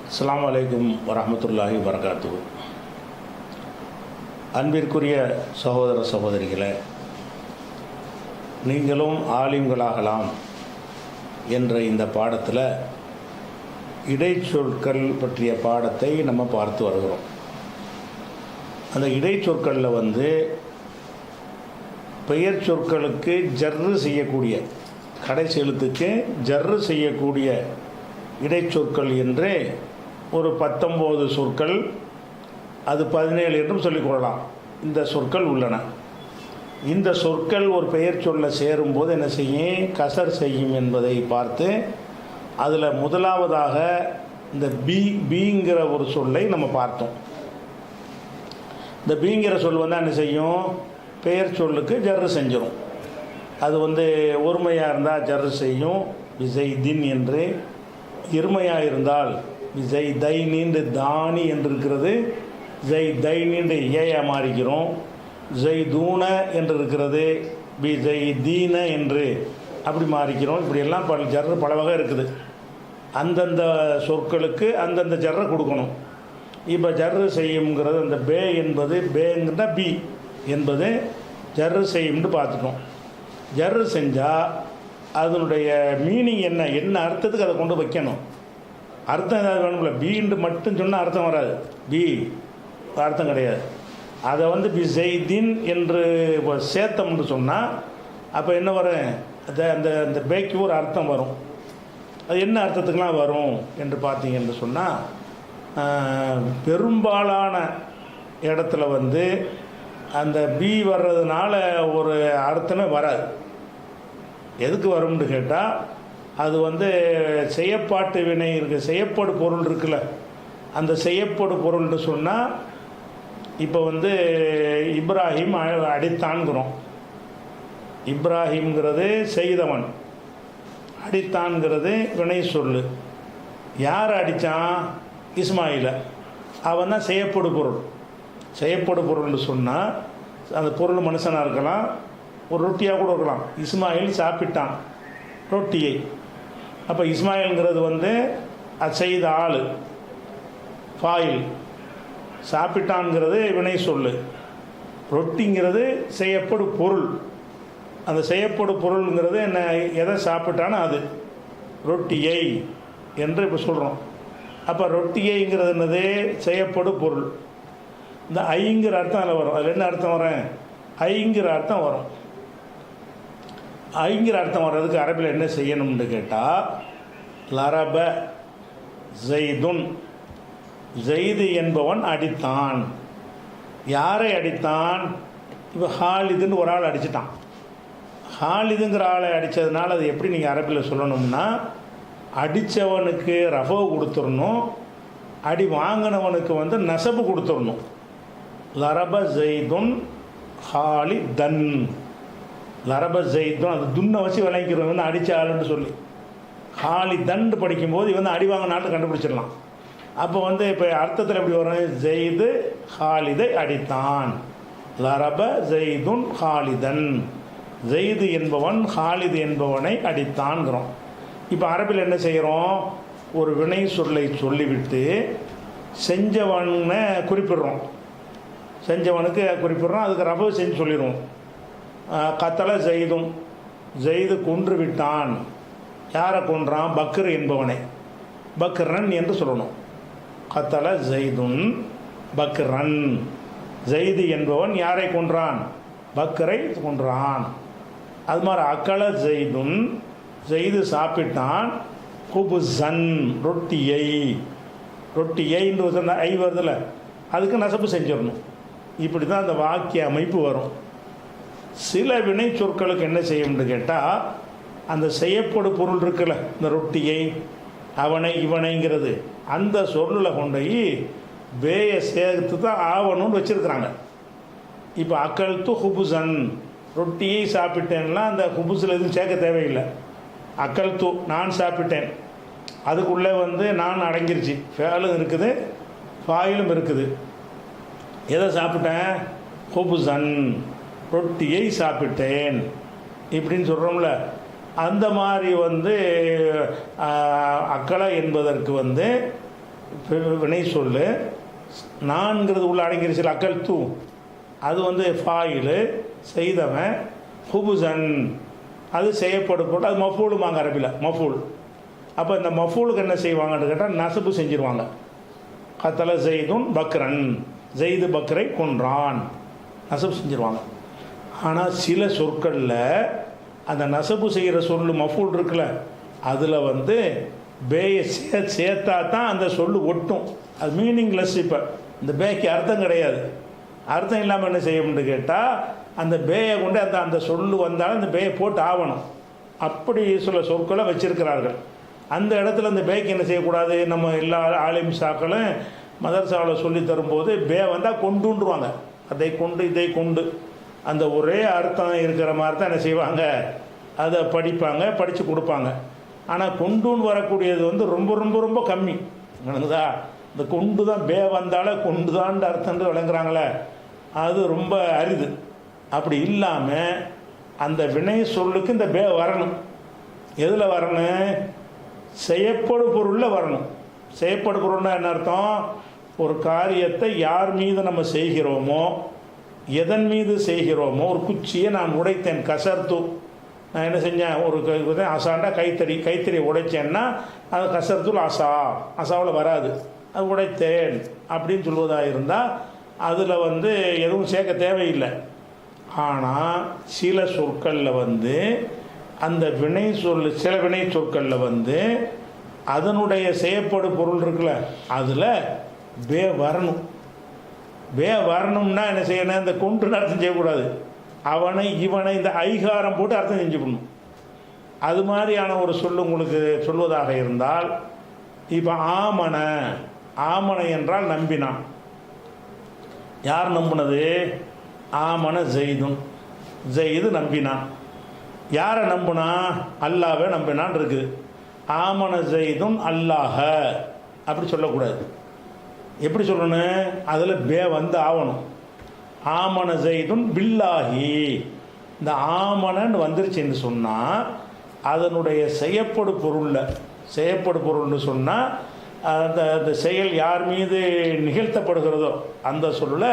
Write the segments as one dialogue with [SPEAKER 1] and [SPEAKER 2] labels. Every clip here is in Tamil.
[SPEAKER 1] அஸ்ஸலாமு அலைக்கும் வரஹ்மத்துல்லாஹி வபரகாத்துஹு. அன்பிற்குரிய சகோதர சகோதரிகளே, நீங்களும் ஆலிம்களாகலாம் என்ற இந்த பாடத்தில் இடைச்சொற்கள் பற்றிய பாடத்தை நம்ம பார்த்து வருகிறோம். அந்த இடைச்சொற்களில் பெயர் சொற்களுக்கு ஜர்ரு செய்யக்கூடிய, கடைசி எழுத்துக்கு ஜர்ரு செய்யக்கூடிய இடைச்சொற்கள் என்று ஒரு 19 சொற்கள், அது 17 என்றும் சொல்லிக்கொள்ளலாம். இந்த சொற்கள் உள்ளன. இந்த சொற்கள் ஒரு பெயர் சொல்ல சேரும்போது என்ன செய்யும்? கசர் செய்யும் என்பதை பார்த்து அதில் முதலாவதாக இந்த பீங்கிற ஒரு சொல்லை நம்ம பார்த்தோம். இந்த பீங்கிற சொல் என்ன செய்யும்? பெயர் சொல்லுக்கு ஜர்ரு செஞ்சிடும். அது ஒருமையாக இருந்தால் ஜர்ரு செய்யும், விசைதின் என்று. இருமையாக இருந்தால் விசை தை நீண்டு தானி என்று இருக்கிறது, ஜை தை நீண்டு ஏயா மாறிக்கிறோம். ஜை தூண என்று இருக்கிறது, விஜை தீன என்று அப்படி மாறிக்கிறோம். இப்படியெல்லாம் ஜர்ரு பல வகை இருக்குது. அந்தந்த சொற்களுக்கு அந்தந்த ஜர்ரை கொடுக்கணும். இப்போ ஜர்ரு செய்யுங்கிறது அந்த பே என்பது, பேங்கன்னா பி என்பது ஜர்ரு செய்யும்னு பார்த்துட்டோம். ஜர்ரு செஞ்சால் அதனுடைய மீனிங் என்ன அர்த்தத்துக்கு அதை கொண்டு வைக்கணும். அர்த்தம் ஏதாவது வேணும்ல. பீண்டு மட்டும் சொன்னால் அர்த்தம் வராது. பி அர்த்தம் கிடையாது. அதை பிசைதின் என்று சேர்த்தம்னு சொன்னால் அப்போ என்ன வரும்? அந்த அந்த பேக்கு ஒரு அர்த்தம் வரும். அது என்ன அர்த்தத்துக்கெலாம் வரும் என்று பார்த்தீங்கன்னு சொன்னால், பெரும்பாலான இடத்துல அந்த பி வர்றதுனால ஒரு அர்த்தமே வராது. எதுக்கு வரும்னு கேட்டால், அது செய்யப்பாட்டு வினை இருக்குது, செய்யப்படு பொருள் இருக்குல்ல, அந்த செய்யப்படு பொருள்னு சொன்னால் இப்போ இப்ராஹிம் அடித்தான்கிறோம். இப்ராஹிம்ங்கிறது செய்தவன், அடித்தான்கிறது வினை சொல்லு. யார் அடித்தான்? இஸ்மாயிலை. அவன் தான் செய்யப்படு பொருள். செய்யப்படு பொருள்னு சொன்னால் அந்த பொருள் மனுஷனாக இருக்கலாம், ஒரு ரொட்டியாக கூட இருக்கலாம். இஸ்மாயில் சாப்பிட்டான் ரொட்டியை. அப்போ இஸ்மாயில்ங்கிறது அது செய்த ஆள், ஃபாயில். சாப்பிட்டான்ங்கிறது வினை சொல்லு. ரொட்டிங்கிறது செய்யப்படு பொருள். அந்த செய்யப்படு பொருளுங்கிறது என்ன? எதை சாப்பிட்டானோ அது ரொட்டியை என்று இப்போ சொல்கிறோம். அப்போ ரொட்டியைங்கிறது என்னது? செய்யப்படு பொருள். இந்த ஐங்கிற அர்த்தம் அதில் வரும். அதில் என்ன அர்த்தம் வரும்? ஐங்கிற அர்த்தம் வரும். ஐங்கிற அர்த்தம் வர்றதுக்கு அரபில் என்ன செய்யணும்னு கேட்டால், லரப ஜெய்துன், ஜெய்து என்பவன் அடித்தான். யாரை அடித்தான்? இப்போ ஹாலிதுன்னு ஒரு ஆள் அடிச்சிட்டான். ஹாலிதுங்கிற ஆளை அடித்ததுனால அது எப்படி நீங்கள் அரபில் சொல்லணும்னா, அடித்தவனுக்கு ரஃபோ கொடுத்துடணும், அடி வாங்கினவனுக்கு நசபு கொடுத்துடணும். லரப ஜெய்துன் ஹாலிதன். லரப ஜெய்துன், அது துன்னை வச்சு விளங்கிக்கிறோம் அடித்த ஆளுன்னு சொல்லி. ஹாலிதன் படிக்கும்போது அடி வாங்கினாலும் கண்டுபிடிச்சிடலாம். அப்போ இப்போ அர்த்தத்தில் எப்படி வரும்? ஜெய்து ஹாலிதை அடித்தான். லரப ஜெய்துன் ஹாலிதன், ஜெய்து என்பவன் ஹாலிது என்பவனை அடித்தான்கிறோம். இப்போ அரபில் என்ன செய்கிறோம்? ஒரு வினை சொல்லை சொல்லிவிட்டு செஞ்சவனை குறிப்பிடுறோம். செஞ்சவனுக்கு குறிப்பிடுறோம், அதுக்கு ரபு செஞ்சு சொல்லிடுவோம். கத்தல ஜெய்தும், ஜெய்து கொன்று விட்டான். யாரை கொன்றான்? பக்ர் என்பவனை. பக்ரன் என்று சொல்லணும். கத்தல ஜெய்துன் பக்ரன், ஜெய்து என்பவன் யாரை கொன்றான்? பக்ரை கொன்றான். அது மாதிரி அக்கல ஜெய்துன், ஜெய்து சாப்பிட்டான். குபுசன், ரொட்டியை. ரொட்டியை என்று ஐ வருதில்ல, அதுக்கு நசப்பு செஞ்சிடணும். இப்படி தான் அந்த வாக்கிய அமைப்பு வரும். சில வினை சொற்களுக்கு என்ன செய்யும்னு கேட்டால், அந்த செய்யப்படு பொருள் இருக்குல்ல, இந்த ரொட்டியை, அவனை, இவனைங்கிறது, அந்த சொல்லில் கொண்டு போய் வேயை சேர்த்து தான் ஆவணும்னு வச்சுருக்குறாங்க. இப்போ அக்கல் து ஹுபுசன், ரொட்டியை சாப்பிட்டேன்னா அந்த ஹுபுஸில் எதுவும் சேர்க்க தேவையில்லை. அக்கல் து, நான் சாப்பிட்டேன், அதுக்குள்ளே நான் அடங்கிருச்சு. ஃபேலும் இருக்குது, ஃபாயிலும் இருக்குது. எதை சாப்பிட்டேன்? ஹுபுசன், ரொட்டியை சாப்பிட்டேன் இப்படின்னு சொல்கிறோம்ல. அந்த மாதிரி அக்கலை என்பதற்கு வினை சொல்லு. நான்கிறது உள்ள அடங்கிருச்சு. அக்கல் தூ அது வந்து ஃபாயிலு செய்தவன். ஹுபுசன் அது செய்யப்படும். அது மஃபூலுமாங்க அரபியில் மஃபூல். அப்போ இந்த மஃபூலுக்கு என்ன செய்வாங்கன்னு கேட்டால் நசபு செஞ்சிருவாங்க. கத்தல ஜெய்துன் பக்ரன், ஜெய்து பக்ரை கொன்றான், நசபு செஞ்சிருவாங்க. ஆனால் சில சொற்களில் அந்த நசபு செய்கிற சொல்லு மஃபூல் இருக்குல்ல, அதில் வந்து பேயை சேர்த்தா தான் அந்த சொல்லு ஒட்டும். அது மீனிங்லெஸ். இப்போ இந்த பேக்கு அர்த்தம் கிடையாது. அர்த்தம் இல்லாமல் என்ன செய்யணும்னு கேட்டால் அந்த பேயை கொண்டு அந்த சொல்லு வந்தாலும் அந்த பேயை போட்டு ஆகணும். அப்படி சில சொற்களை வச்சிருக்கிறார்கள். அந்த இடத்துல அந்த பேக்கு என்ன செய்யக்கூடாது. நம்ம எல்லா ஆலிம் சாக்களும் மதரசாவில் சொல்லி தரும்போது பே வந்தால் கொண்டுன்றுவாங்க. அதை கொண்டு இதை கொண்டு அந்த ஒரே அர்த்தம் இருக்கிற மாதிரி தான் என்ன செய்வாங்க, அதை படிப்பாங்க, படித்து கொடுப்பாங்க. ஆனால் கொண்டுன்னு வரக்கூடியது வந்து ரொம்ப ரொம்ப ரொம்ப கம்மி. என்னதா இந்த கொண்டு தான் பே வந்தாலே கொண்டு தான் அர்த்தம் விளங்குறாங்களே, அது ரொம்ப அரிது. அப்படி இல்லாமல் அந்த வினை சொல்லுக்கு இந்த பே வரணும். எதில் வரணும்? செய்யப்படு பொருளில் வரணும். செய்யப்படு பொருள்னா என்ன அர்த்தம்? ஒரு காரியத்தை யார் மீது நம்ம செய்கிறோமோ, எதன் மீது செய்கிறோமோ, ஒரு குச்சியை நான் உடைத்தேன், கசர்த்து, நான் என்ன செஞ்சேன், ஒரு அசாண்டா கைத்தறி உடைச்சேன்னா அது கசர்த்துல் அசா, அசாவில் வராது, அது உடைத்தேன் அப்படின்னு சொல்வதாக இருந்தால் அதில் வந்து எதுவும் சேர்க்க தேவையில்லை. ஆனால் சில சொற்களில் வந்து அந்த வினை சில வினை சொற்களில் வந்து அதனுடைய செய்யப்படு பொருள் இருக்குல்ல, அதில் பே வரணும். பே வரணும்னா என்ன செய்யணும்? இந்த கொண்டு அர்த்தம் செய்யக்கூடாது. அவனை இவனை இந்த ஐகாரம் போட்டு அர்த்தம் செஞ்சுக்கணும். அது மாதிரியான ஒரு சொல்லு உங்களுக்கு சொல்வதாக இருந்தால், இப்போ ஆமன, ஆமனை என்றால் நம்பினான். யார் நம்பினது? ஆமன ஜெய்துன், ஜெய்து நம்பினான். யாரை நம்பினா? அல்லாஹ்வை நம்பினான் இருக்குது. ஆமன ஜெய்துன் அல்லாஹ அப்படி சொல்லக்கூடாது. எப்படி சொல்லணும்? அதில் பே வந்து ஆகணும். ஆமன ஜெய்துன் பில்லாஹி. இந்த ஆமனன்னு வந்துருச்சுன்னு சொன்னால் அதனுடைய செய்யப்படு பொருள்னு சொன்னால் அந்த செயல் யார் மீது நிகழ்த்தப்படுகிறதோ அந்த சொல்ல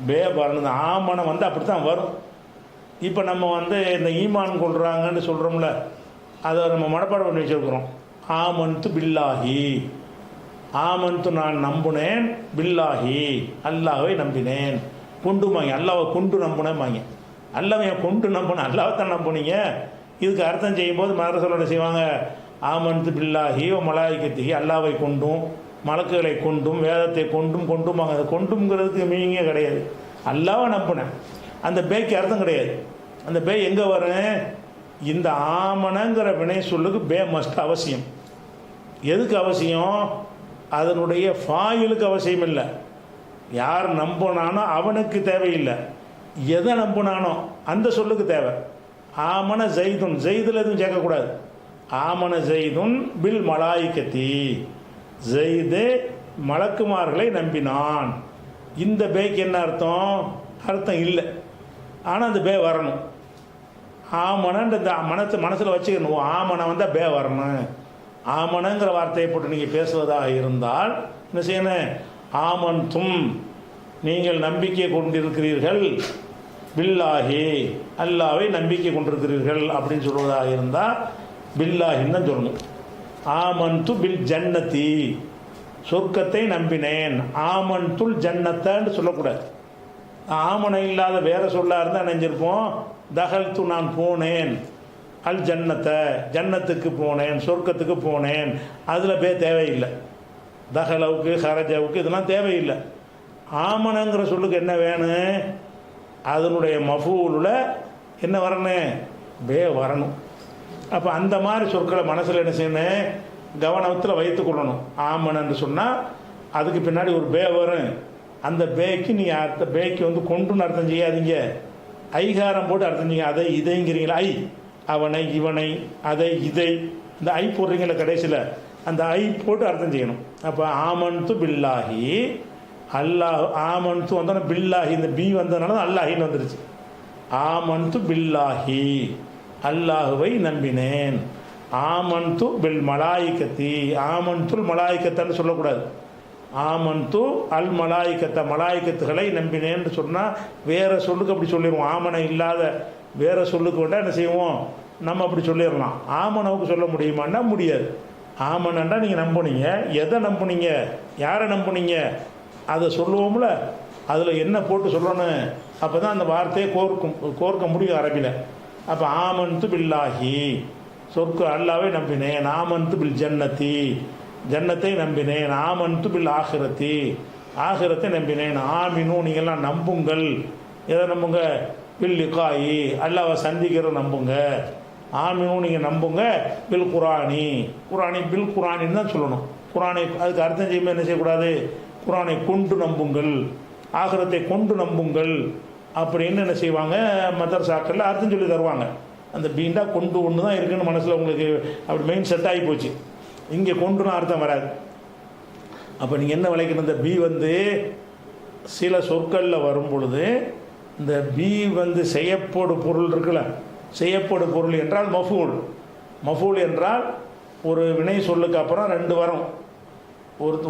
[SPEAKER 1] பே வரணும். ஆமனை வந்து அப்படி தான் வரும். இப்போ நம்ம வந்து இந்த ஈமான் கொள்கிறாங்கன்னு சொல்கிறோம்ல, அதை நம்ம மனப்பாடம் பண்ணி வச்சுருக்குறோம். ஆமன்து பில்லாஹி, ஆமன்து நான் நம்பினேன், பில்லாஹி அல்லாஹ்வை நம்பினேன். கொண்டுமாங்க, அல்லாவை கொண்டு நம்பினேன்பாங்க. அல்லாவை கொண்டு நம்பினேன், அல்லாவை தான் நம்பினீங்க. இதுக்கு அர்த்தம் செய்யும்போது மதரசாவில் என்ன செய்வாங்க? ஆமன்து பில்லாஹி ஓ மலாய்க்கத்தி, அல்லாவை கொண்டும் மலக்குகளை கொண்டும் வேதத்தை கொண்டுமாங்க. அதை கொண்டுங்கிறதுக்கு மீனிங்கே கிடையாது. அல்லாவை நம்பினேன், அந்த பேக்கு அர்த்தம் கிடையாது. அந்த பே எங்கே வரும்? இந்த ஆமனங்கிற வினை சொல்லுக்கு பே மஸ்ட் அவசியம். எதுக்கு அவசியம்? அதனுடைய ஃபாயிலுக்கு அவசியம் இல்லை. யார் நம்பினானோ அவனுக்கு தேவையில்லை. எதை நம்பினானோ அந்த சொல்லுக்கு தேவை. ஆமன ஜெய்துன், ஜெய்தில் எதுவும் சேர்க்கக்கூடாது. ஆமன ஜெய்துன் பில் மலாய்க்கத்தி, ஜெய்து மலக்குமார்களை நம்பினான். இந்த பேக்கு என்ன அர்த்தம்? அர்த்தம் இல்லை. ஆனால் அந்த பே வரணும். ஆமனன்ற மனசில் வச்சுக்கணும். ஆமனை வந்தால் பே வரணும். ஆமனங்கிற வார்த்தையை போட்டு நீங்கள் பேசுவதாக இருந்தால் என்ன செய்யணும்? ஆமன்தும், நீங்கள் நம்பிக்கை கொண்டிருக்கிறீர்கள், பில்லாஹி அல்லாவை நம்பிக்கை கொண்டிருக்கிறீர்கள் அப்படின்னு சொல்வதாக இருந்தால் பில்லாஹின்னு தான் சொல்லணும். ஆமன்து பில் ஜன்னதி, சொர்க்கத்தை நம்பினேன். ஆமன்துல் ஜன்னத்தான்னு சொல்லக்கூடாது. ஆமனை இல்லாத வேற சொல்லாக இருந்தால் நினைஞ்சிருப்போம். தகல்து நான் போனேன், அல் ஜன்னத்தை ஜன்னத்துக்கு போனேன், சொர்க்கத்துக்கு போனேன். அதில் பே தேவையில்லை. தகலவுக்கு ஹரஜாவுக்கு இதெல்லாம் தேவையில்லை. ஆமனங்கிற சொல்லுக்கு என்ன வேணும்? அதனுடைய மஃபூலில் என்ன வரணும்? பே வரணும். அப்போ அந்த மாதிரி சொற்களை மனசில் என்ன செய்யணும்? கவனத்தில் வைத்து கொள்ளணும். ஆமனன்னு சொன்னால் அதுக்கு பின்னாடி ஒரு பே வரும். அந்த பேக்கு நீங்கள் அடுத்த பேக்கு வந்து கொண்டுன்னு அர்த்தம் செய்யாதீங்க. ஐகாரம் போட்டு அர்த்தம் செய்ய. அதை இதைங்கிறீங்களா? ஐ அவனை இவனை, அதை இதை, இந்த ஐ போடுறீங்களா கடைசியில், அந்த ஐ போட்டு அர்த்தம் செய்யணும். அப்போ ஆமன்து பில்லாஹி, அல்லாஹ் ஆமன்து வந்தோன்னா பில்லாஹி, இந்த பி வந்ததுனால தான் அல்லாஹின்னு வந்துருச்சு. ஆமன்து பில்லாஹி அல்லாஹுவை நம்பினேன். ஆமன்து பில் மலாய்க்கத்தி, ஆமன்துல் மலாய்க்கத்தான்னு சொல்லக்கூடாது. ஆமன்து அல் மலாய்க்கத்தை மலாய்க்கத்துகளை நம்பினேன்னு சொன்னால் வேறு சொல்லுக்கு அப்படி சொல்லிடுவோம். ஆமனை இல்லாத வேறு சொல்லுக்கு விட்டால் என்ன செய்வோம், நம்ம அப்படி சொல்லிடலாம். ஆமனவுக்கு சொல்ல முடியுமான்னா முடியாது. ஆமனண்டா நீங்கள் நம்புனீங்க, எதை நம்புனீங்க, யாரை நம்புனீங்க, அதை சொல்லுவோம்ல, அதில் என்ன போட்டு சொல்லணும், அப்போ தான் அந்த வார்த்தையை கோர்க்க முடியும் அரபியில். அப்போ ஆமன்து பில்லாஹி சொர்க்கு அல்லாவே நம்பினேன், ஆமன்து பில் ஜன்னத்தி ஜன்னத்தை நம்பினேன், ஆமன்து பில் ஆகிரத்தி ஆகிரத்தை நம்பினேன், ஆமினும் நீங்கள்லாம் நம்புங்கள், எதை நம்புங்க, பில் லிகாயி அல்லாவை சந்திக்கிற நம்புங்க, ஆமினும் நீங்கள் நம்புங்க, பில் குரானி குரானி பில் குரானின்னு தான் சொல்லணும். குரானை அதுக்கு அர்த்தம் செய்யும்போது என்ன செய்யக்கூடாது, குரானை கொண்டு நம்புங்கள், ஆகிரத்தை கொண்டு நம்புங்கள் அப்படின்னு என்ன செய்வாங்க மதரசாக்களில் அர்த்தம் சொல்லி தருவாங்க. அந்த பீண்டா கொண்டு ஒன்று தான் இருக்குன்னு மனசில் உங்களுக்கு அப்படி மெயின் செட் ஆகி போச்சு. இங்கே கொண்டுன்னு அர்த்தம் வராது. அப்போ நீங்கள் என்ன விளைக்கணும், இந்த பி சில சொற்களில் வரும் பொழுது இந்த பி செய்யப்படு பொருள் இருக்குல்ல, செய்யப்படு பொருள் என்றால் மஃபூல். மஃபூல் என்றால் ஒரு வினை சொல்லுக்கு அப்புறம் ரெண்டு வரும்.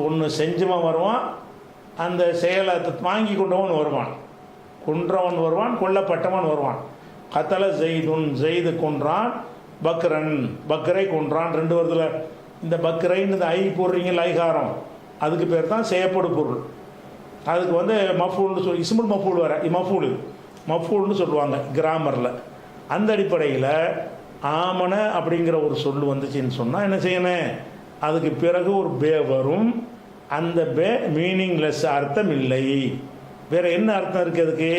[SPEAKER 1] ஒன்று செஞ்சவன் வருவான், அந்த செயலை வாங்கி கொண்டவன் வருவான், கொன்றவன் வருவான், கொல்லப்பட்டவன் வருவான். கத்தல ஜெய்துன் ஜெய்து கொன்றான், பக்ரன் பக்ரை கொன்றான், ரெண்டு வருதுல. இந்த பக்ரைன்னு இந்த ஐ போடுறீங்க ஐகாரம், அதுக்கு பேர் தான் செய்யப்படு பொருள். அதுக்கு மஃபூல்னு சொல்லி இஸ்முல் மஃபூல் வர மஃபூல்னு சொல்லுவாங்க கிராமரில். அந்த அடிப்படையில் ஆமன அப்படிங்கிற ஒரு சொல் வந்துச்சுன்னு சொன்னால் என்ன செய்யணும், அதுக்கு பிறகு ஒரு பே வரும். அந்த பே மீனிங்லெஸ், அர்த்தம் இல்லை. வேறு என்ன அர்த்தம் இருக்குது அதுக்கு,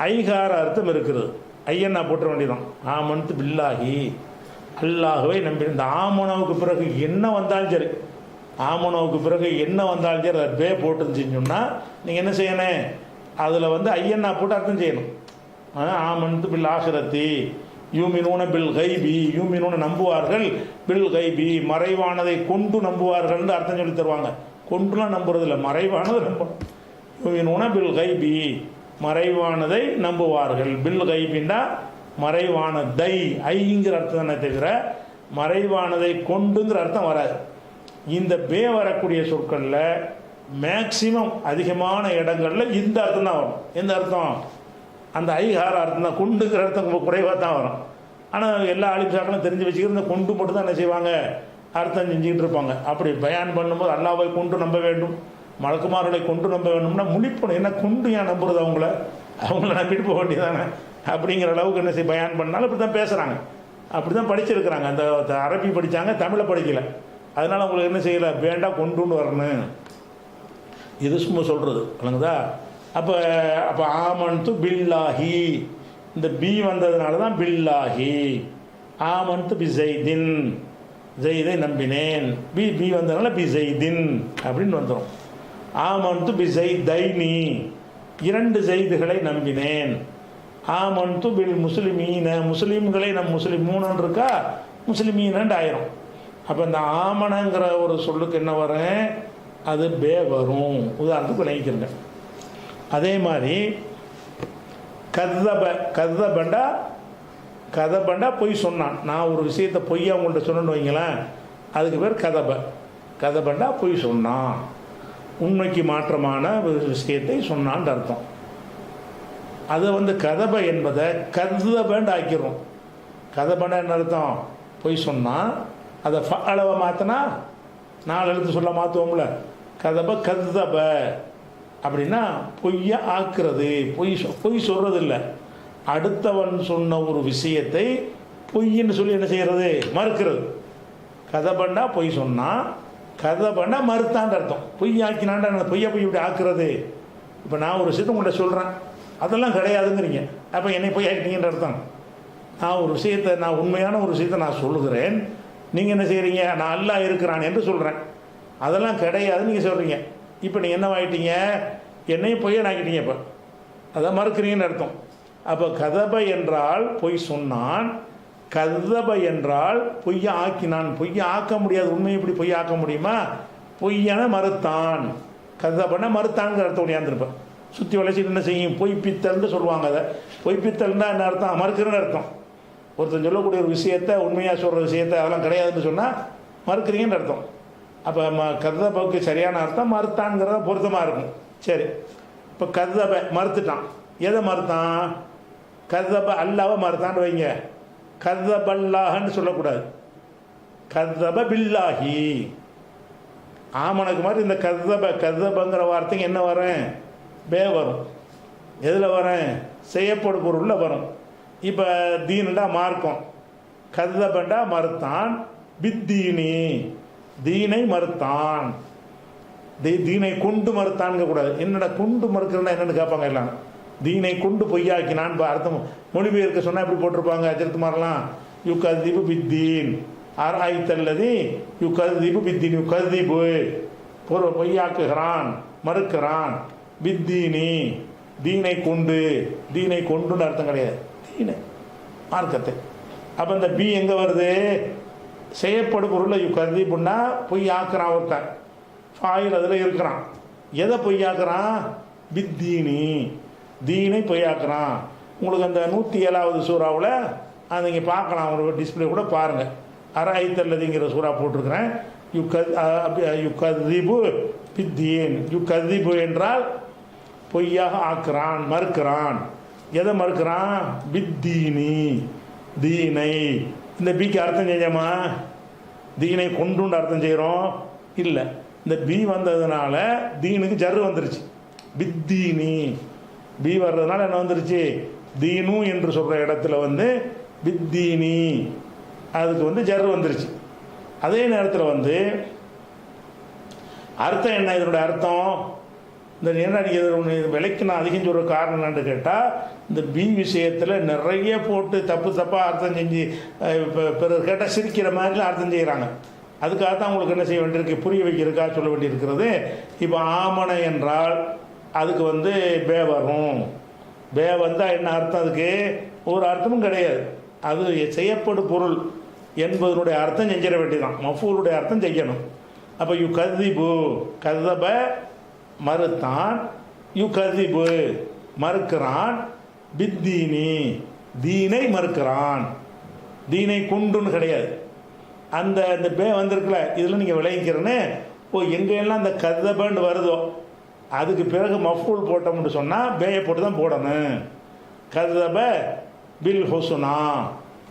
[SPEAKER 1] ஐகார அர்த்தம் இருக்குது. ஐயன்னா போட்டுற வேண்டியதான். ஆமன்து பில்லாஹி அல்லாஹுவை நம்பி. இந்த ஆமனவுக்கு பிறகு என்ன வந்தாலும் சரி, ஆமனவுக்கு பிறகு என்ன வந்தாலும் சரி அதை பே போட்டுருந்துச்சின்னு சொன்னால் நீங்கள் என்ன செய்யணும், அதில் ஐயன்னா போட்டு அர்த்தம் செய்யணும். ஆமன்து பில் ஆகிரத்தி யூமினூன பில் கைபி, யூமினூன நம்புவார்கள், பில் கைபி மறைவானதை கொண்டு நம்புவார்கள்னு அர்த்தம் சொல்லி தருவாங்க. கொண்டுலாம் நம்புறது இல்லை, மறைவானதை நம்பணும். யூமினூன பில் கைபி மறைவானதை நம்புவார்கள். பில் கைபின்னா மறைவானதை, ஐங்கிற அர்த்தம் தானே தவிர மறைவானதை கொண்டுங்கிற அர்த்தம் வராது. இந்த பே வரக்கூடிய சொற்களில் மேக்சிமம் அதிகமான இடங்களில் இந்த அர்த்தம் தான் வரும். எந்த அர்த்தம், அந்த ஐகார அர்த்தம் தான். கொண்டுங்கிற அர்த்தம் குறைவாக தான் வரும். ஆனால் எல்லா அலிப்சாக்களும் தெரிஞ்சு வச்சுக்கிற இந்த கொண்டு மட்டும் தான் என்ன செய்வாங்க, அர்த்தம் செஞ்சுக்கிட்டு இருப்பாங்க. அப்படி பயான் பண்ணும்போது அல்லாவை கொண்டு நம்ப வேண்டும், மலக்குமார்களை கொண்டு நம்ப வேண்டும்னா முழிப்பணும். என்ன கொண்டு ஏன் நம்புறது, அவங்கள நம்பிட்டு போக வேண்டியதானே அப்படிங்கிற அளவுக்கு என்ன பயான் பண்ணாலும் அப்படி தான் பேசுகிறாங்க, அப்படி தான் படிச்சிருக்கிறாங்க. அந்த அரபி படித்தாங்க, தமிழை படிக்கலை. அதனால் அவங்களுக்கு என்ன செய்யலை, வேண்டாம் கொண்டுன்னு வரணும், இது சும்மா சொல்கிறது இல்லைங்கதா. அப்போ ஆமன்து பில்லாஹி, இந்த பி வந்ததுனால தான் பில்லாஹி. ஆமன்து பி ஜெய்தின் ஜெய்தை நம்பினேன், பி வந்ததுனால பி ஜெய்தின் அப்படின்னு வந்துடும். ஆமன்து பி ஜெய்தைனி இரண்டு ஜெய்துகளை நம்பினேன். ஆமன்து பில் முஸ்லிமீன முஸ்லீம்களை முஸ்லிமூனு இருக்கா, முஸ்லிமீனண்டு ஆயிரும். அப்போ இந்த ஆமனங்கிற ஒரு சொல்லுக்கு என்ன வரும், அது பே வரும். உதாரணத்துக்கு நினைக்கிறேங்க. அதே மாதிரி கதபண்டா பொய் சொன்னான். நான் ஒரு விஷயத்தை பொய்யா உங்கள்கிட்ட சொன்னேன்னு வைங்களேன், அதுக்கு பேர் கதபண்டா பொய் சொன்னான், உண்மைக்கு மாற்றமான விஷயத்தை சொன்னான்னு அர்த்தம். அதை கதப என்பதை கதபண்டு ஆக்கிரும். கதபண்டா என்ன அர்த்தம், பொய் சொன்னான். அதை அளவை மாற்றினா 4 எழுத்து சொல்ல மாற்றுவோம்ல, கதப அப்படின்னா பொய்யா ஆக்குறது, பொய் சொல்கிறது இல்லை. அடுத்தவன் சொன்ன ஒரு விஷயத்தை பொய்ன்னு சொல்லி என்ன செய்கிறது, மறுக்கிறது. கதபண்டா பொய் சொன்னான், கதபண்டா மறுத்தான்ற அர்த்தம். பொய் ஆக்கினான்டா, பொய்யா பொய் இப்படி ஆக்குறது. இப்போ நான் ஒரு விஷயத்தை உங்கள்கிட்ட சொல்கிறேன், அதெல்லாம் கிடையாதுங்கிறீங்க, அப்போ என்னை பொய் ஆக்கிட்டீங்கன்ற அர்த்தம். நான் ஒரு விஷயத்தை, நான் உண்மையான ஒரு விஷயத்தை நான் சொல்லுகிறேன், நீங்கள் என்ன செய்கிறீங்க, நான் அல்லாஹ் இருக்கிறான் என்று சொல்கிறேன், அதெல்லாம் கிடையாதுன்னு நீங்கள் சொல்கிறீங்க. இப்போ நீங்கள் என்னவாயிட்டீங்க, என்னையும் பொய்யன் ஆக்கிட்டீங்க. இப்போ அதான் மறுக்கிறீங்கன்னு அர்த்தம். அப்போ கதப என்றால் பொய் சொன்னான், கதப என்றால் பொய்யா ஆக்கினான். பொய்யா ஆக்க முடியாது, உண்மையை இப்படி பொய்யா ஆக்க முடியுமா, பொய்யான மறுத்தான். கதபனா மறுத்தான்ங்கிற அர்த்தம் உடையாந்துருப்பேன். சுற்றி வளைச்சிட்டு என்ன செய்யும், பொய்ப்பித்தல்னு சொல்லுவாங்க. அதை பொய்ப்பித்தல்னா என்ன அர்த்தம், மறுக்கிறேன்னு அர்த்தம். ஒருத்தன் சொல்லக்கூடிய ஒரு விஷயத்தை, உண்மையாக சொல்கிற விஷயத்தை அதெல்லாம் கிடையாதுன்னு சொன்னால் மறுக்கிறீங்கன்னு அர்த்தம். அப்போ கதபவுக்கு சரியான அர்த்தம் மறுத்தான்ங்கிறத பொருத்தமாக இருக்கும். சரி, இப்போ கதப மறுத்துட்டான். எதை மறுத்தான்? கதப அல்லாவை மறுத்தான்னு வைங்க. கதபல்லாஹன்னு சொல்லக்கூடாது, கதப பில்லாஹி. ஆமனுக்கு மாதிரி இந்த கதபங்கிற வார்த்தைக்கு என்ன வரும்? பே வரும். எதில் வரும்? செய்யப்படும் பொருளில் வரும். இப்போ தீனுண்டா மார்க்கம், கதபண்டா மறுத்தான், பித்தீனி தீனை மறுத்தான். தீனை கொண்டு மறுத்தான்ங்க கூடாது. என்னடா கொண்டு மறுக்கிறேன்னா என்னென்னு கேட்பாங்க எல்லாம். தீனை கொண்டு பொய்யாக்கினான் அர்த்தம் மொழிபெயர்க்க சொன்னால் எப்படி போட்டிருப்பாங்க அஜரத்து மாதிரிலாம். யு கதிபு பித்தீன் ஆராய்த்தல்லதி யு கதிபு பித்தீன், யு கதிபு பொய்யாக்குகிறான், மறுக்கிறான். பித்தீனி தீனை கொண்டு, தீனை கொண்டுன்னு அர்த்தம் கிடையாது, தீனை மார்க்கத்தை. அப்போ இந்த பி எங்கே வருது? செய்யப்படும் பொருளை கதிப்புன்னா பொய் ஆக்குறான் ஒருத்தன், ஃபாயில் அதில் இருக்கிறான். எதை பொய்யாக்குறான்? பித்தீனி தீனை பொய்யாக்குறான். உங்களுக்கு அந்த 107வது சூறாவில் அதை நீங்கள் பார்க்கலாம், உங்களுக்கு டிஸ்பிளே கூட பாருங்கள். அராய்த்தல்லதிங்கிற சூறா போட்டிருக்கிறேன். யுகதிபு பித்தீன். யுகதிபு என்றால் பொய்யாக ஆக்குறான், மறுக்கிறான். எதை மறுக்கிறான்? பித்தீனி தீனை. இந்த பிக்கு அர்த்தம் செஞ்சோமா? தீனை கொண்டுண்டு அர்த்தம் செய்கிறோம் இல்லை. இந்த பி வந்ததுனால தீனுக்கு ஜர்ரு வந்துருச்சு. பித்தீனி பி வர்றதுனால என்ன வந்துருச்சு? தீனு என்று சொல்கிற இடத்துல வந்து பித்தீனி அதுக்கு வந்து ஜர்ரு வந்துருச்சு. அதே நேரத்தில் வந்து அர்த்தம் என்ன? இதனுடைய அர்த்தம் இந்த என்ன விலைக்கு நான் அதிகம் சொல்கிற காரணம் என்னன்னு கேட்டால், இந்த பி விஷயத்தில் நிறைய போட்டு தப்பாக அர்த்தம் செஞ்சு பிறர் கேட்டால் சிரிக்கிற மாதிரிலாம் அர்த்தம் செய்கிறாங்க. அதுக்காக தான் உங்களுக்கு என்ன செய்ய வேண்டியிருக்கு? புரிய வைக்கிறதுக்காக சொல்ல வேண்டியிருக்கிறது. இப்போ ஆமனை என்றால் அதுக்கு வந்து பே வரும். பே வந்தால் என்ன அர்த்தம்? அதுக்கு ஒரு அர்த்தமும் கிடையாது. அது செய்யப்படும் பொருள் என்பதனுடைய அர்த்தம் செஞ்சிட வேண்டியதான், மஃபூலுடைய அர்த்தம் செய்யணும். அப்போ யு கதிபு கதப மறுத்தான், யு கதிபு மறுக்கிறான், பித்தீனி தீனை மறுக்கிறான். தீனை கொண்டுன்னு கிடையாது. அந்த பே வந்திருக்குல்ல, இதில் நீங்கள் விளைவிக்கிறேன்னு எங்கெல்லாம் அந்த கதபன்னு வருதோ அதுக்கு பிறகு மஃபூல் போட்டோம்னு சொன்னால் பேயை போட்டு தான் போடணும். கதப பில் ஹுசுனா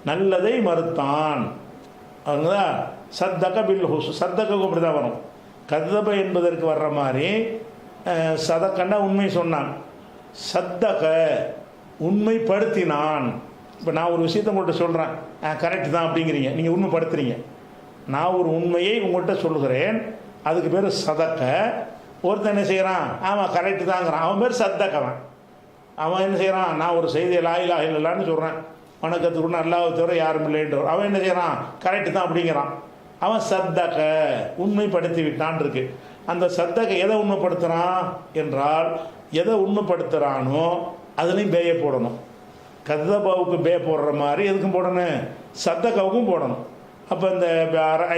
[SPEAKER 1] நல்லதை மறுத்தான். அவங்கதான் சத்தக பில் ஹுசு, சத்தக்கு அப்படி தான் வரும். கதப என்பதற்கு வர்ற மாதிரி சதக்கண்டா உண்மை சொன்னான், சத்தக உண்மைப்படுத்தினான். இப்போ நான் ஒரு விஷயத்தை உங்கள்கிட்ட சொல்கிறேன், கரெக்டு தான் அப்படிங்கிறீங்க, நீங்கள் உண்மைப்படுத்துறீங்க. நான் ஒரு உண்மையை உங்கள்கிட்ட சொல்கிறேன், அதுக்கு பேர் சதக்க. ஒருத்தன் என்ன செய்கிறான்? ஆமாம் கரெக்டு தாங்கிறான், அவன் பேர் சத்தக்கவன். அவன் என்ன செய்கிறான்? நான் ஒரு செய்தியை லாயிலாக இல்லைன்னு சொல்கிறேன், வணக்கத்துக்கு அல்லாஹ்வை தவிர யாரும் இல்லைன்ற. அவன் என்ன செய்கிறான்? கரெக்டு தான் அப்படிங்கிறான். அவன் சத்தக்க உண்மைப்படுத்தி விட்டான் இருக்கு. அந்த சத்தக்க எதை உண்மைப்படுத்துகிறான் என்றால், எதை உண்மைப்படுத்துகிறானோ அதுலேயும் பேயை போடணும். கதபாவுக்கு பே போடுற மாதிரி எதுக்கும் போடணும்? சத்தக்காவுக்கும் போடணும். அப்போ இந்த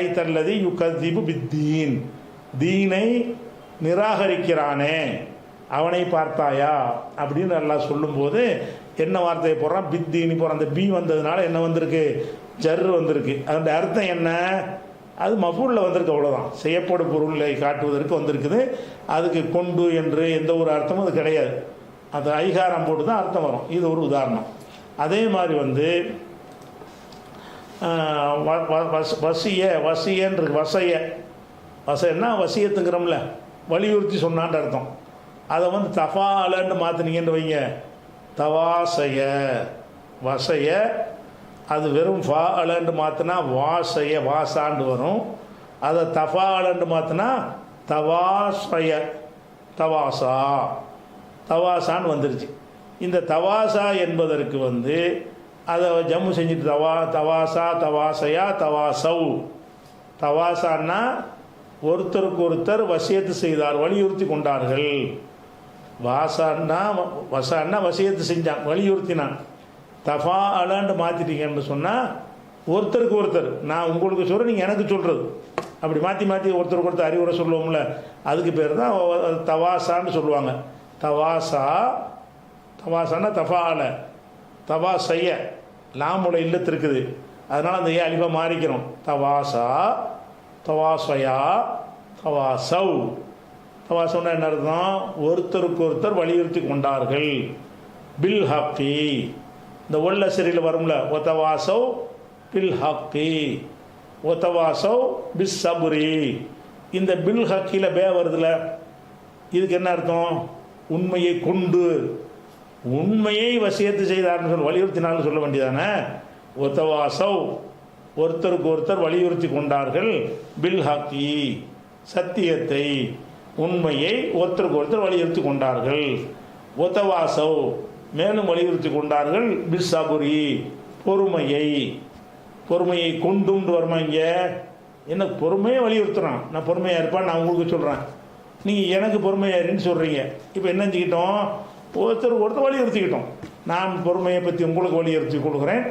[SPEAKER 1] ஐத்தல்லதி யு கதிபு பித்தீன் தீனை நிராகரிக்கிறானே அவனை பார்த்தாயா அப்படின்னு நல்லா சொல்லும்போது என்ன வார்த்தையை போடுறான்? பித்தீனி போகிறான். அந்த பி வந்ததுனால என்ன வந்திருக்கு? ஜர்ரு வந்திருக்கு. அதோட அர்த்தம் என்ன? அது மஃபூலில் வந்திருக்கு, அவ்வளோதான். செய்யப்படும் பொருளை காட்டுவதற்கு வந்திருக்குது. அதுக்கு கொண்டு என்று எந்த ஒரு அர்த்தமும் அது கிடையாது. அது ஐகாரம் போட்டு தான் அர்த்தம் வரும். இது ஒரு உதாரணம். அதே மாதிரி வந்து வசியன்றிருக்கு. வசைன்னா வசியத்துங்கிறோம்ல, வலியுறுத்தி சொன்னான்ற அர்த்தம். அதை வந்து தஃபாலன்னு மாற்றினீங்கன்னு வைங்க, தவாசைய வசைய, அது வெறும் ஃபாலன்னு மாற்றினா வாசைய வாசாண்டு வரும். அதை தஃபாலன்னு மாற்றினா தவாசய தவாசா தவாசான்னு வந்துருச்சு. இந்த தவாசா என்பதற்கு வந்து அதை ஜம்மு செஞ்சுட்டு தவாசா தவாசையா தவாசவ். தவாசான்னா ஒருத்தருக்கு ஒருத்தர் வசியத்து செய்தார், வலியுறுத்தி கொண்டார்கள். வசான்னா வசியத்து செஞ்சான், வலியுறுத்தினான். தஃபா அலான்னு மாற்றிட்டீங்கன்னு சொன்னால் ஒருத்தருக்கு ஒருத்தர், நான் உங்களுக்கு சொல்கிறேன், நீங்கள் எனக்கு சொல்கிறது, அப்படி மாற்றி மாற்றி ஒருத்தருக்கு ஒருத்தர் அறிவுரை சொல்லுவோம்ல, அதுக்கு பேர் தான் தவாசான்னு சொல்லுவாங்க. தவாசான்னா தஃபால, தவா செய்ய லாமுல இல்லத்து இருக்குது, அதனால் அந்த அலிஃபா மாறிக்கிறோம். தவாசா தவாசயா தவாசவ். தவாசவ்னா என்ன அர்த்தம்? ஒருத்தருக்கு ஒருத்தர் வலியுறுத்தி கொண்டார்கள். பில் ஹக்கி, இந்த ஒல்ல சரியில் வரும்ல, ஒத்தவாசவ் பில் ஹக்கி ஒத்தவாசவ் பிஸ் சபுரி. இந்த பில் ஹக்கியில் பே வருதுல, இதுக்கு என்ன அர்த்தம்? உண்மையை கொண்டு, உண்மையை வசியத்து செய்தார்னு சொல்ல, வலியுறுத்தினாலும் சொல்ல வேண்டியதானே. ஒத்தவாசவ் ஒருத்தருக்கு ஒருத்தர் வலியுறுத்தி கொண்டார்கள். பில் ஹக்கி சத்தியத்தை, உண்மையை ஒருத்தருக்கு ஒருத்தர் வலியுறுத்தி கொண்டார்கள். ஒத்தவாசவ் மேலும் வலியுறுத்தி கொண்டார்கள். பிஸ் சபுரி பொறுமையை, பொறுமையை கொண்டும் வருமா? இங்கே என்ன பொறுமையை வலியுறுத்துறான். நான் பொறுமையாக இருப்பேன், நான் உங்களுக்கு சொல்கிறேன், நீங்கள் எனக்கு பொறுமையாருன்னு சொல்கிறீங்க. இப்போ என்ன செஞ்சுக்கிட்டோம்? ஒருத்தருக்கு ஒருத்தர் வலியுறுத்திக்கிட்டோம். நான் பொறுமையை பற்றி உங்களுக்கு வலியுறுத்தி கொடுக்குறேன்,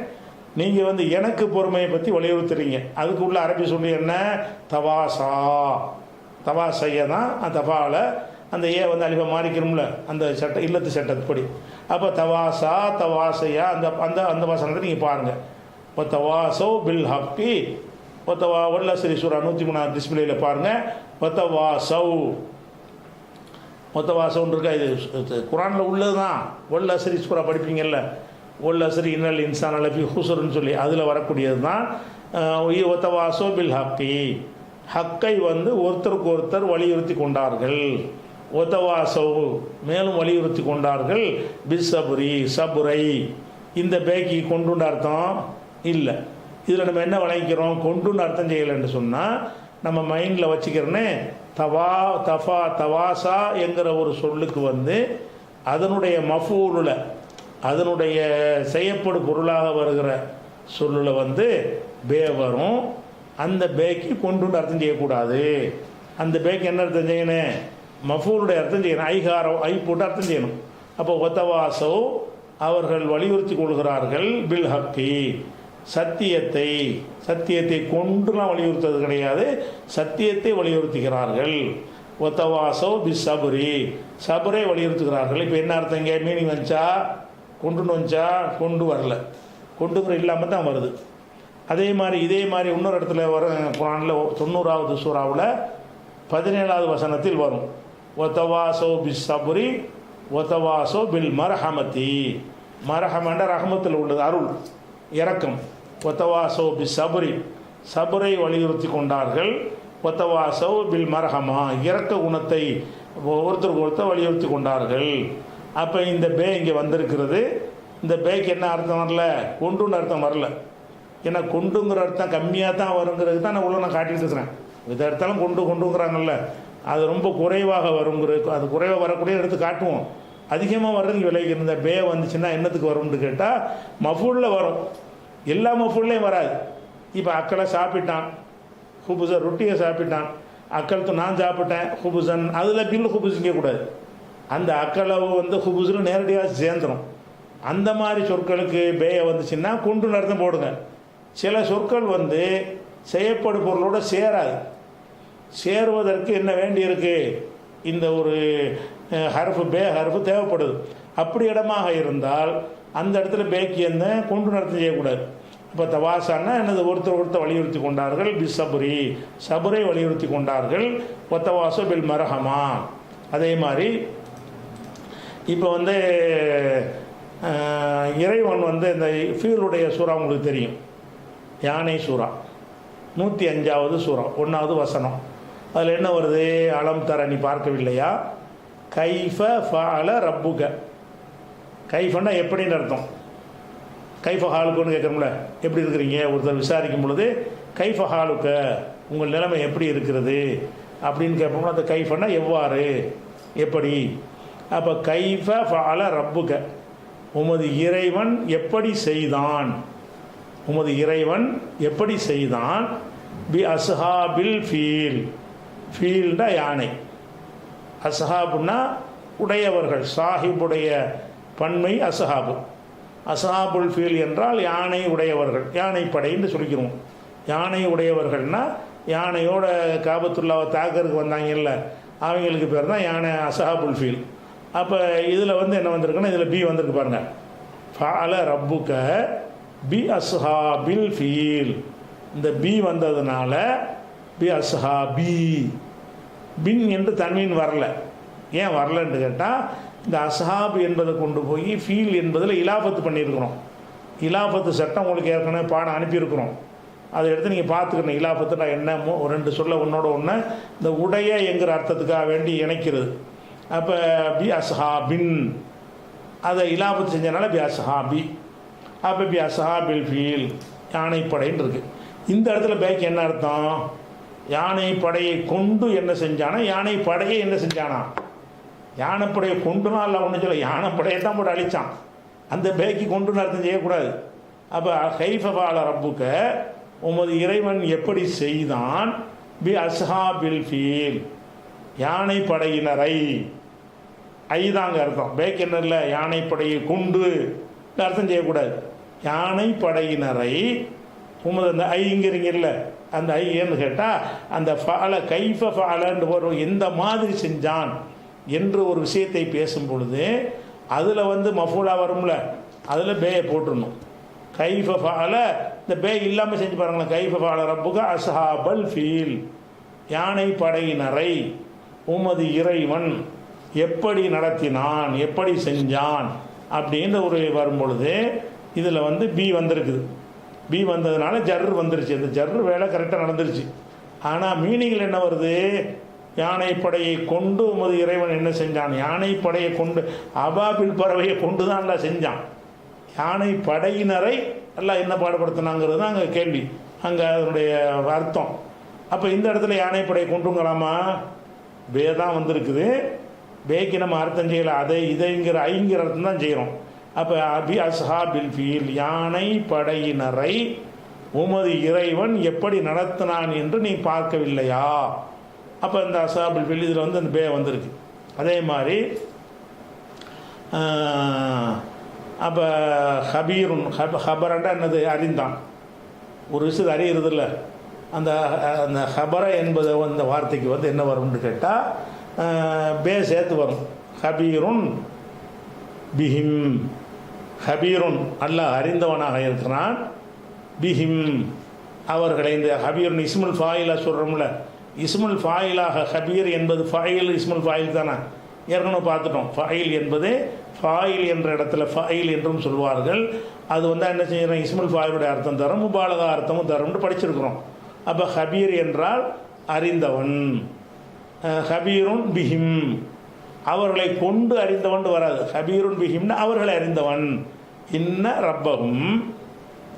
[SPEAKER 1] நீங்கள் எனக்கு பொறுமையை பற்றி வலியுறுத்துறீங்க. அதுக்கு உள்ள அரபி சொல்லி என்ன? தவாசா. தவாசையை தான் அந்த தபாவில் அந்த ஏ அலிஃபா மாறிக்கணும்ல, அந்த சட்ட இல்லத்து சட்டத்துப்படி. அப்போ தவாசா தவாசையா அந்த அந்த அந்த வசனத்தை நீங்கள் பாருங்கள். இப்போ தவாசோ பில் ஹக்கி ஒத்தவா வல்லஸ்ரீ சூரா 103 டிஸ்பிளேயில் பாருங்கள். ஒத்தவாசவ் ஒத்தவாசவுன்னு இருக்கா, இது குரானில் உள்ளது தான். வல்லஸ்ரீ சூரா படிப்பீங்கல்ல, வல்லஸ்ரீ இன்னல் இன்சான் லஃபீ ஹுஸ்ர்னு சொல்லி அதில் வரக்கூடியது தான். ஒத்தவாசோ பில் ஹக்கி, ஹக்கை ஒருத்தருக்கு ஒருத்தர் வலியுறுத்தி கொண்டார்கள். ஒத்தவாசவ் மேலும் வலியுறுத்தி கொண்டார்கள். பிஸ் சபுரி சபுரை. இந்த பேக்கி கொண்டுன்னு அர்த்தம் இல்லை. இதில் நம்ம என்ன வழங்கிக்கிறோம்? கொண்டுன்னு அர்த்தம் செய்யலைன்னு சொன்னால் நம்ம மைண்டில் வச்சுக்கிறேன்னே. தஃபா தவாசா என்கிற ஒரு சொல்லுக்கு அதனுடைய மஃபூலில், அதனுடைய செய்யப்படும் பொருளாக வருகிற சொல்லில் பே வரும். அந்த பேக்கு கொண்டுன்னு அர்த்தம் செய்யக்கூடாது. அந்த பேக்கு என்ன அர்த்தம் செய்யணும்? மஃபூலுடைய அர்த்தம் செய்யணும். ஐகாரம் ஐ போட்டு அர்த்தம் செய்யணும். அப்போ ஒத்தவாசோ அவர்கள் வலியுறுத்தி கொள்கிறார்கள். பில் ஹக்கி சத்தியத்தை, சத்தியத்தை கொண்டுலாம் வலியுறுத்துறது கிடையாது, சத்தியத்தை வலியுறுத்துகிறார்கள். ஒத்தவாசோ பிஸ் சபுரி சபுரை வலியுறுத்துகிறார்கள். இப்போ என்ன அர்த்தம்? இங்கே மீனிங் வந்துச்சா? கொண்டுன்னு வந்துச்சா? கொண்டு வரல, கொண்டுங்கிற இல்லாமல் தான் வருது. அதே மாதிரி இதே மாதிரி இன்னொரு இடத்துல வர குரானில் 90வது சூறாவில் 17வது வசனத்தில் வரும். ஒத்தவாசோ பிஸ் சபுரி ஒத்தவாசோ பில் மர்ஹமதி. மர்ஹமன்ற ரஹமத்தில் உள்ளது, அருள் இரக்கம். ஒத்தவாசோ பிஸ் சபுரி சபுரை வலியுறுத்தி கொண்டார்கள். ஒத்தவாசோ பில் மர்ஹமா இரக்க குணத்தை ஒருத்தருக்கு ஒருத்தர் வலியுறுத்தி கொண்டார்கள். அப்போ இந்த பே இங்கே வந்திருக்கிறது. இந்த பேக்கு என்ன அர்த்தம் வரல? கொண்டுன்னு அர்த்தம் வரல. ஏன்னா கொண்டுங்கிற அர்த்தம் கம்மியாக தான் வருங்கிறது தான் நான் நான் காட்டிட்டு இருக்கிறேன். இதை எடுத்தாலும் கொண்டுங்கிறாங்கல்ல, அது ரொம்ப குறைவாக வருங்கிறது. அது குறைவாக வரக்கூடிய எடுத்து காட்டுவோம். அதிகமாக வர்றதுக்கு விலைக்கு இருந்த பே வந்துச்சுன்னா என்னத்துக்கு வரும்னு கேட்டால் மஃபூலில் வரும், எல்லா மஃபூல்லையும் வராது. இப்போ அக்களை சாப்பிட்டான், ஹுபுசன் ரொட்டியை சாப்பிட்டான், அக்கள் நான் சாப்பிட்டேன் ஹுபுசன், அதில் பில் ஹுபுசிங்க கூடாது. அந்த அக்களவு ஹுபுசுன்னு நேரடியாக சேர்ந்துடும். அந்த மாதிரி சொற்களுக்கு பேயை வந்துச்சுன்னா கொண்டு அர்த்தம் போடுங்க. சில சொற்கள் செய்யப்படும் பொருளோடு சேராது. சேருவதற்கு என்ன வேண்டியிருக்கு? இந்த ஒரு ஹர்ஃபு பே ஹர்ஃபு தேவைப்படுது. அப்படி இடமாக இருந்தால் அந்த இடத்துல பேக்கி கொண்டு அர்த்தம் செய்யக்கூடாது. இப்போ தவாசான்னா என்னது? ஒருத்தர் வலியுறுத்தி கொண்டார்கள். பிஸ் சபுரி சபுரை வலியுறுத்தி கொண்டார்கள். ஒத்தவாசோ பில் மரஹமா. அதே மாதிரி இப்போ இறைவன் இந்த ஃபீலுடைய சூறா உங்களுக்கு தெரியும், யானை சூறா 105வது சூறா 1வது வசனம். அதில் என்ன வருது? அலம் தர நீ பார்க்கவில்லையா? கைஃப ஃபஅல ரப்புக. கைஃபன்னா எப்படின்னு அர்த்தம். கைஃப ஹாலுக்குன்னு கேட்குறோம்ல, எப்படி இருக்கிறீங்க ஒருத்தர் விசாரிக்கும் பொழுது கைஃப ஹாலுக்க உங்கள் நிலைமை எப்படி இருக்கிறது அப்படின்னு கேட்போம்னா அந்த கைஃபன்னா எவ்வாறு, எப்படி. அப்போ கைஃப ஃபஅல ரப்புக உமது இறைவன் எப்படி செய்தான், உமது இறைவன் எப்படி செய்தான். பி அஸ்ஹாபில் ஃபீல், ஃபீல்டா யானை, அஸ்ஹாபுன்னா உடையவர்கள், சாஹிபுடைய பன்மை அஸ்ஹாபு. அஸ்ஹாபுல் ஃபீல் என்றால் யானை உடையவர்கள், யானை படைன்னு சொல்லிக்கிறோம். யானை உடையவர்கள்னா யானையோட காபத்துல்லாவை தாக்கிறதுக்கு வந்தாங்கல்ல, அவங்களுக்கு பேர் தான் யானை அஸ்ஹாபுல் ஃபீல். அப்போ இதில் என்ன வந்திருக்குன்னா இதில் பி வந்திருக்கு பாருங்கள். ஃபஅல ரப்புக பி அஸ்ஹாபில் ஃபீல். இந்த பி வந்ததுனால பி அஸ்ஹாபி பின் என்று தன்மீன் வரல. ஏன் வரலன்னு கேட்டால், இந்த அஸ்ஹாப் என்பதை கொண்டு போய் ஃபீல் என்பதில் இலாபத்து பண்ணியிருக்கிறோம். இலாபத்து சட்டம் உங்களுக்கு ஏற்கனவே பாடம் அனுப்பியிருக்கிறோம். அதை எடுத்து நீங்கள் பார்த்துக்கணும். இலாபத்து நான் என்ன ஒரு 2 சொல்ல ஒன்றோட ஒன்று இந்த உடைய என்கிற அர்த்தத்துக்காக வேண்டி இணைக்கிறது. அப்போ பி அஸ்ஹாபின் அதை இலாபத்து செஞ்சனால பி அஸ்ஹாபி. அப்போ பி அஸ்ஹாபில் ஃபீல் யானைப்படைன்னு இருக்குது. இந்த இடத்துல பேக்கு என்ன அர்த்தம்? யானைப்படையை கொண்டு என்ன செஞ்சானா, யானைப்படையை என்ன செஞ்சானா? யானைப்படையை கொண்டுனா இல்லை ஒன்றும் சொல்ல, யானைப்படையை தான் போட்டு அழித்தான். அந்த பேக்கி கொண்டுன்னு அர்த்தம் செய்யக்கூடாது. அப்போ கைஃப ஃபஅல ரப்புக்க, உமது இறைவன் எப்படி செய்தான், பி அஸ்ஹாபில் ஃபீல் யானைப்படையினரை. ஐதாங்க அர்த்தம். பேக் என்ன இல்லை, யானைப்படையை கொண்டு அர்த்தம் செய்யக்கூடாது. யானைப்படையினரை உமது அந்த ஐங்கிறீங்கல்ல, அந்த ஐ ஏன்னு கேட்டால் அந்த ஃபால கைஃப ஃபாலன்னு ஒரு எந்த மாதிரி செஞ்சான் என்று ஒரு விஷயத்தை பேசும் பொழுது அதில் வந்து மஃபூலா வரும்ல, அதில் பேயை போட்டுடணும். கைஃப ஃபால இந்த பே இல்லாமல் செஞ்சு பாருங்களேன். கைஃப ஃபால ரப்புக அஸ்ஹாபல் ஃபீல் யானை படையினரை உமது இறைவன் எப்படி நடத்தினான், எப்படி செஞ்சான் அப்படின்ற ஒரு வரும்பொழுது இதில் வந்து பி வந்திருக்குது. பி வந்ததுனால ஜர்ரு வந்துருச்சு. அந்த ஜர்ரு வேலை கரெக்டாக நடந்துருச்சு. ஆனால் மீனிங்கில் என்ன வருது? யானைப்படையை கொண்டு உமது இறைவன் என்ன செஞ்சான்? யானைப்படையை கொண்டு அபாபில் பறவையை கொண்டு தான் எல்லாம் செஞ்சான். யானை படையினரை எல்லாம் என்ன பாடுபடுத்தினாங்கிறது தான் அங்கே கேள்வி, அங்கே அதனுடைய அர்த்தம். அப்போ இந்த இடத்துல யானைப்படையை கொண்டுங்களாமா? பே தான் வந்திருக்குது. பேக்கு நம்ம அர்த்தம் செய்யலை, அதை இதைங்கிற ஐங்கிற அர்த்தம் தான் செய்கிறோம். அப்போ அபி அஸ்ஹாபில் ஃபீல் யானை படையினரை உமது இறைவன் எப்படி நடத்தினான் என்று நீ பார்க்கவில்லையா? அப்போ இந்த அஸ்ஹாபில் ஃபீல் இதில் வந்து அந்த பே வந்திருக்கு. அதே மாதிரி அப்போ ஹபீருன் ஹபரண்டா என்னது? அறிந்தான். ஒரு விஷயத்தை அறியறதில்ல. அந்த அந்த ஹபர என்பது அந்த வார்த்தைக்கு வந்து என்ன வரும்னு கேட்டால் பே சேர்த்து வரும். ஹபீருன் பிஹிம். ஹபீருன் அல்லாஹ் அறிந்தவனாக இருக்கிறான். பிஹிம் அவர்களை. இந்த ஹபீருன் இஸ்முல் ஃபாயிலா சொல்கிறோம்ல, இஸ்முல் ஃபாயிலாக ஹபீர் என்பது ஃபாயில் இஸ்முல் ஃபாயில் தானே, ஏற்கனவே பார்த்துட்டோம். ஃபாயில் என்பது ஃபாயில் என்ற இடத்துல ஃபாயில் என்றும் சொல்வார்கள். அது வந்து என்ன செய்யறோம்? இஸ்முல் ஃபாயிலுடைய அர்த்தம் தரும், முபாலகா அர்த்தமும் தரும்னு படிச்சிருக்கிறோம். அப்போ ஹபீர் என்றால் அறிந்தவன். ஹபீருன் பிஹிம் அவர்களை கொண்டு அறிந்தவன் வராது. ஹபீருன் பிஹிம்னா அவர்களை அறிந்தவன். இன்ன ரப்பகும்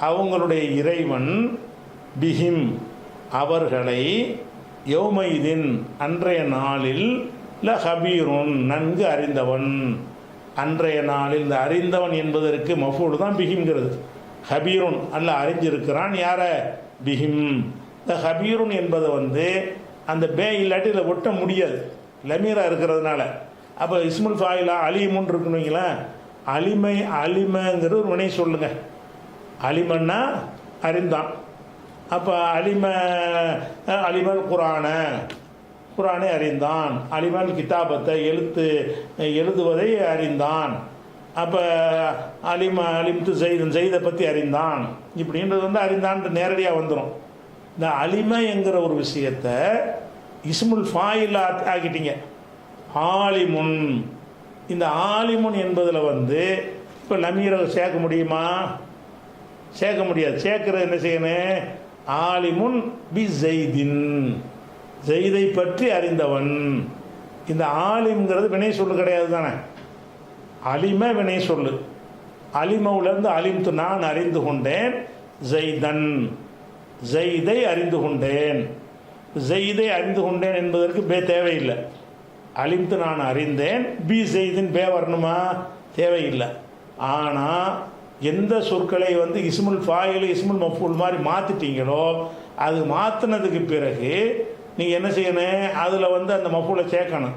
[SPEAKER 1] அவங்களுடைய இறைவன், பிஹிம் அவர்களை, யௌமைதின் அன்றைய நாளில், ல ஹபீருன் நன்கு அறிந்தவன். அன்றைய நாளில் இந்த அறிந்தவன் என்பதற்கு மஃபூல் தான் பிஹிம்ங்கிறது. ஹபீருன் அல்ல அறிஞ்சிருக்கிறான். யார? பிஹிம். இந்த ஹபீருன் என்பதை வந்து அந்த பே இல்லாட்டி இதில் ஒட்ட முடியாது, லமீரா இருக்கிறதுனால. அப்போ இஸ்முல் ஃபாயிலா அலிமுன் இருக்குன்னு அலிமை அலிமைங்கிறது ஒரு வினை சொல்லுங்க. அலிமன்னா அறிந்தான். அப்போ அலிமல் குரானை அறிந்தான். அலிமல் கிதாபத்தை எழுதுவதை அறிந்தான். அப்போ அலிம்து செய்தை பற்றி அறிந்தான். இப்படின்றது வந்து அறிந்தான்ட்டு நேரடியாக வந்துடும். இந்த அலிமை என்கிற ஒரு விஷயத்தை இஸ்முல் ஃபாயிலா ஆக்கிட்டீங்க. ஆலிமுன். இந்த ஆலிமுன் என்பதில் வந்து இப்போ லமீரை சேர்க்க முடியுமா? சேர்க்க முடியாது. சேர்க்கிறது என்ன செய்யணும்? ஆலிமுன் பி ஜெய்தின் ஜெய்தை பற்றி அறிந்தவன். இந்த ஆலிம்ங்கிறது வினை சொல்லு கிடையாது தானே. அலிமை வினை சொல்லு. அலிமவுலேருந்து அலிம்து நான் அறிந்து கொண்டேன். ஜெய்தன் ஜெய்தை அறிந்து கொண்டேன். ஜெய்தை அறிந்து கொண்டேன் என்பதற்கு பே தேவையில்லை. அலிம்து நான் அறிந்தேன். பி ஜெய்தின் பே வரணுமா? தேவையில்லை. ஆனால் எந்த சொற்களை வந்து இஸ்முல் ஃபாயில் இஸ்முல் மஃபூல் மாதிரி மாற்றிட்டீங்களோ அது மாற்றினதுக்கு பிறகு நீங்கள் என்ன செய்யணும்? அதில் வந்து அந்த மஃபூலை சேர்க்கணும்.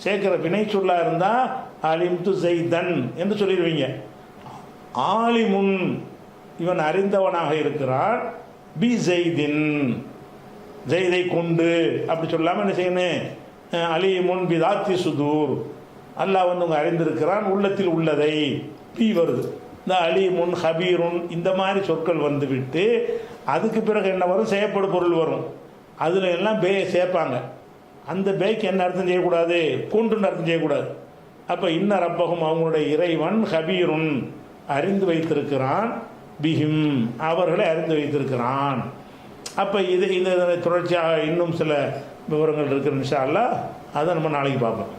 [SPEAKER 1] சேர்க்கிற வினை சொல்லாக இருந்தால் அலிம்து ஜெய்தன் என்று சொல்லிடுவீங்க. ஆலிமுன் இவன் அறிந்தவனாக இருக்கிறான். பி ஜெய்தின் ஜெய்தை கொண்டு அப்படி சொல்லாமல் என்ன செய்யணும்? அலிமுன் பி தாத்தி சுதூர் அல்லாஹ் வந்து உங்க அறிந்திருக்கிறான் உள்ளத்தில் உள்ளதை. பி வருது. இந்த அலிமுன் ஹபீருன் இந்த மாதிரி சொற்கள் வந்துவிட்டு அதுக்கு பிறகு என்ன வரும்? செய்யப்படும் பொருள் வரும். அதில் எல்லாம் பே சேர்ப்பாங்க. அந்த பேக்கு என்ன அர்த்தம் செய்யக்கூடாது? கூண்டுன்னு அர்த்தம் செய்யக்கூடாது. அப்போ இன்ன ரப்பகும் அவங்களுடைய இறைவன் ஹபீருன் அறிந்து வைத்திருக்கிறான், பிஹிம் அவர்களை அறிந்து வைத்திருக்கிறான். அப்போ இது இந்த தொடர்ச்சியாக இன்னும் சில விவரங்கள் இருக்குது இன்ஷா அல்லாஹ், அதை நம்ம நாளைக்கு பார்ப்போம்.